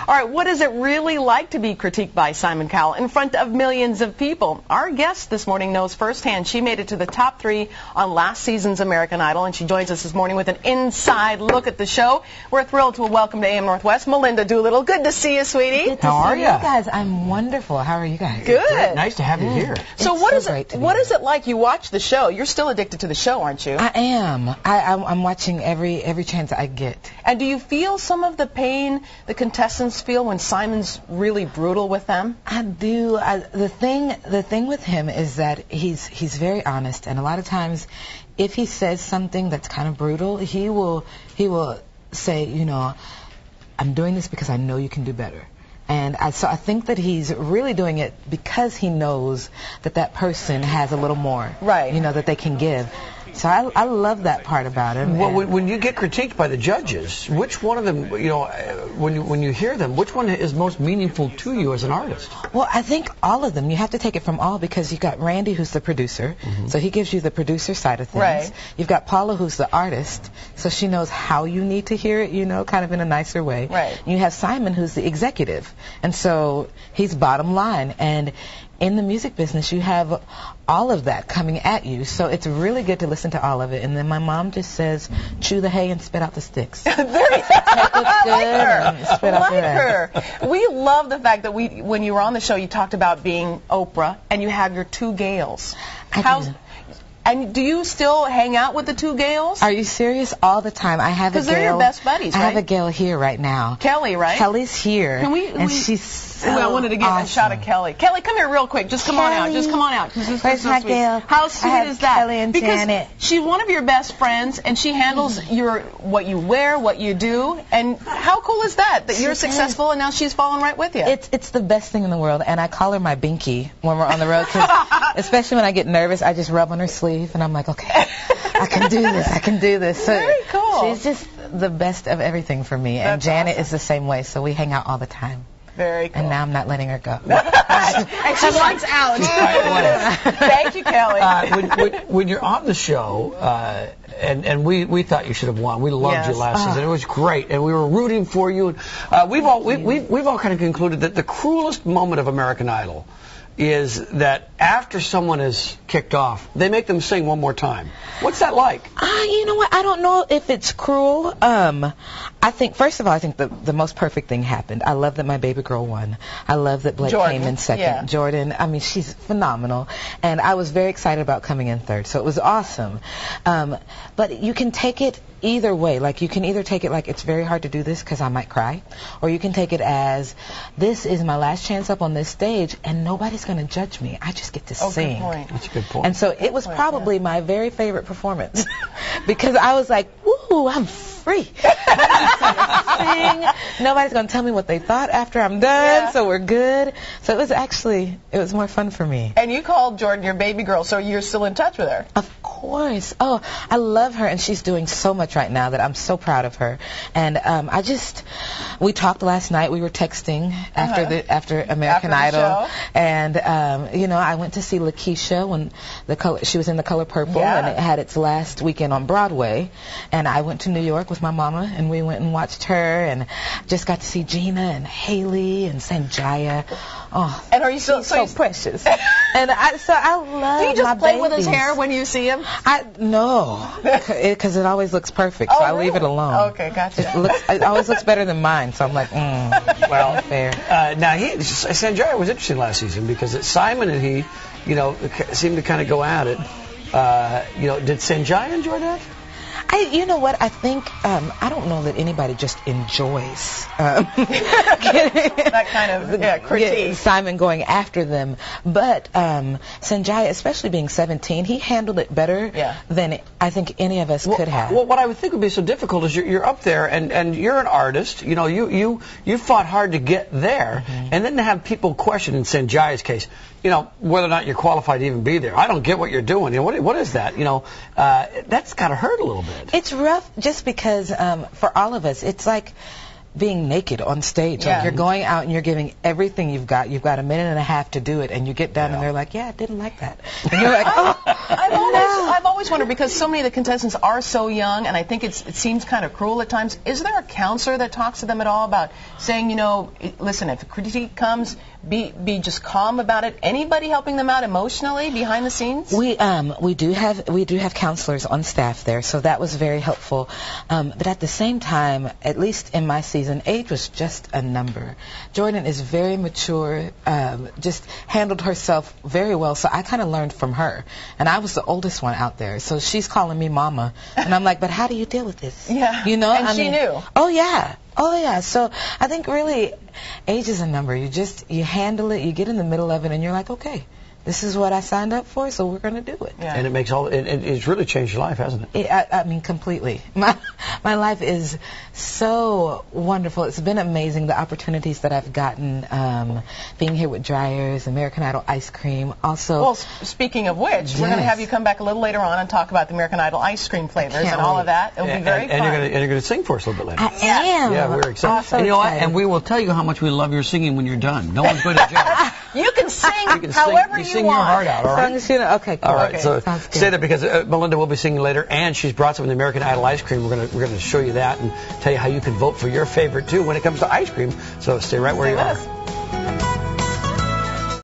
All right, what is it really like to be critiqued by Simon Cowell in front of millions of people? Our guest this morning knows firsthand. She made it to the top 3 on last season's American Idol, and she joins us this morning with an inside look at the show. We're thrilled to welcome to AM Northwest Melinda Doolittle. Good to see you, sweetie. Good to see you guys. I'm wonderful. How are you guys? Good. Nice to have you here. So what is it like? You watch the show. You're still addicted to the show, aren't you? I am. I'm watching every chance I get. And do you feel some of the pain the contestants feel when Simon's really brutal with them? I do. The thing with him is that he's very honest, and a lot of times, if he says something that's kind of brutal, he will say, you know, I'm doing this because I know you can do better. And so I think that he's really doing it because he knows that person has a little more, right? You know, that they can give. So I love that part about him. Well, when you get critiqued by the judges, which one of them, you know, when you hear them, which one is most meaningful to you as an artist? Well, I think all of them. You have to take it from all, because you've got Randy, who's the producer, so he gives you the producer side of things. Right. You've got Paula, who's the artist, so she knows how you need to hear it, you know, kind of in a nicer way. Right. You have Simon, who's the executive, and so he's bottom line. And in the music business, you have all of that coming at you, so it's really good to listen to all of it. And then my mom just says, chew the hay and spit out the sticks. Like her. We love the fact that when you were on the show, you talked about being Oprah, and you have your 2 Gales. And do you still hang out with the 2 Gales? Are you serious? All the time. I have a Gale. Because they're your best buddies, right? I have a Gale here right now. Kelly, right? Kelly's here. And she's so I wanted to get awesome. a shot of Kelly. Kelly, come here real quick. Just come on out. Just come on out. Where's my Gale? How sweet is that? Kelly and because Janet. she's one of your best friends, and she handles what you wear, what you do. And how cool is that? That you're successful, and now she's falling right with you. It's the best thing in the world, and I call her my binky when we're on the road, because especially when I get nervous, I just rub on her sleeve, and I'm like, okay, I can do this. I can do this. So very cool. She's just the best of everything for me, and Janet is the same way. So we hang out all the time. Very cool. And now I'm not letting her go. And she wants out. Thank you, Kelly. When you're on the show, and we thought you should have won. We loved you last season. It was great, and we were rooting for you. We've all kind of concluded that the cruelest moment of American Idol is that after someone is kicked off, they make them sing one more time. What's that like? You know what? I don't know if it's cruel. I think, first of all, I think the most perfect thing happened. I love that my baby girl won. I love that Blake came in second. Yeah. Jordan, I mean, she's phenomenal. And I was very excited about coming in third. So it was awesome. But you can take it either way. Like, you can either take it like it's very hard to do this because I might cry, or you can take it as this is my last chance up on this stage and nobody's going to judge me. I just get to sing. Good point. That's a good point. And so it was probably my very favorite performance because I was like, woo, I'm free. Sing. Nobody's going to tell me what they thought after I'm done, so we're good. So it was more fun for me. And you called Jordan your baby girl, so you're still in touch with her. Of course. Oh, I love her, and she's doing so much right now that I'm so proud of her. And we talked last night. We were texting after American Idol, and you know, I went to see Lakeisha when she was in The Color Purple, and it had its last weekend on Broadway. And I went to New York with my mama, and we went and watched her, and just got to see Gina and Haley and Sanjaya. Oh, and are you so precious? And I love. Do you just my play babies. with his hair when you see him? No, because it always looks perfect, so I leave it alone. Okay, gotcha. It always looks better than mine, so I'm like, well, unfair. Now Sanjaya was interesting last season because Simon and he, you know, seemed to kind of go at it. You know, did Sanjaya enjoy that? You know what? I think I don't know that anybody just enjoys that kind of critique. Simon going after them, but Sanjaya, especially being 17, he handled it better than I think any of us could have. Well, what I would think would be so difficult is you're up there and you're an artist. You know, you fought hard to get there, and then to have people question in Sanjaya's case, you know, whether or not you're qualified to even be there. I don't get what you're doing. You know, what is that? You know, that's got to hurt a little bit. It's rough just because for all of us, it's like being naked on stage. Like you're going out and you're giving everything you've got. You've got a minute and a half to do it, and you get done and they're like, yeah, I didn't like that. And you're like, oh, I've always wondered, because so many of the contestants are so young, and I think it seems kind of cruel at times. Is there a counselor that talks to them at all about saying, you know, listen, if a critique comes, be just calm about it? Anybody helping them out emotionally behind the scenes? We do have counselors on staff there, so that was very helpful. But at the same time, at least in my season, age was just a number. Jordan is very mature, just handled herself very well, so I kind of learned from her. And I was the oldest one out there, so she's calling me mama, and I'm like, but how do you deal with this? Yeah. You know, and she knew. Oh yeah. Oh yeah, so I think really age is a number. You handle it, you get in the middle of it, and you're like, okay, this is what I signed up for, so we're going to do it. Yeah. And it makes it's really changed your life, hasn't it? I mean, completely. My life is so wonderful. It's been amazing, the opportunities that I've gotten, being here with Dryers, American Idol ice cream. Also, well, speaking of which, we're going to have you come back a little later on and talk about the American Idol ice cream flavors and all of that. It'll be very fun. And you're going to sing for us a little bit later. I am. Yeah, we're excited. I'm so and you know what? excited. And we will tell you how much we love your singing when you're done. No one's going to judge. You can sing however you sing want. your heart out, all right? Okay, cool. All right, okay. so stay there, because Melinda will be singing later, and she's brought some of the American Idol ice cream. We're gonna show you that and tell you how you can vote for your favorite too when it comes to ice cream. So stay right where you are.